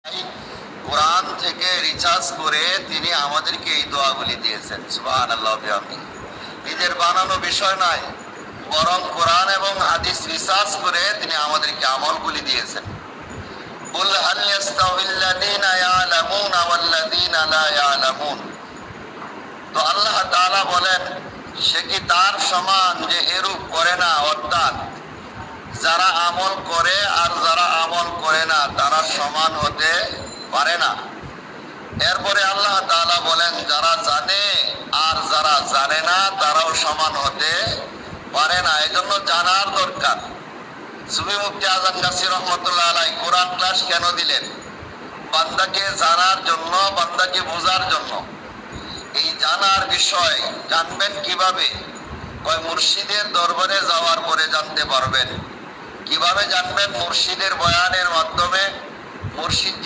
কোরআন থেকে রিসার্চ করে তিনি আমাদেরকে এই দোয়াগুলি দিয়েছেন। সুবহানাল্লাহ বিহামদিহি। নিজের বানানো বিষয় নয়, বরং কোরআন এবং হাদিস রিসার্চ করে তিনি আমাদেরকে আমলগুলি দিয়েছেন। কুল হাল ইয়াস্তাউিল্লাযীনা ইয়ালামুনা ওয়াল্লাযীনা লা ইয়ালামুন। তো আল্লাহ তাআলা বলেন, সে কি তার সমান যে এরূপ করে না? অর্থাৎ যারা আমল করে আর যারা আমল করে না তারা সমান হতে পারে না। এরপরে আল্লাহ তাআলা বলেন, যারা জানে আর যারা জানে না তারাও সমান হতে পারে না। এজন্য জানার দরকার। সুফি মুফতি আজম গাছী রহমতুল্লাহ আলাইহি কোরআন ক্লাস কেন দিলেন? বান্দাকে জানার জন্য, বান্দাকে বোঝার জন্য। এই জানার বিষয় জানবেন কিভাবে? মুর্শিদের দরবারে যাওয়ার পরে জানতে পারবেন। কিভাবে জানবেন? মুর্শিদের বয়ানের মাধ্যমে। মুর্শিদ যে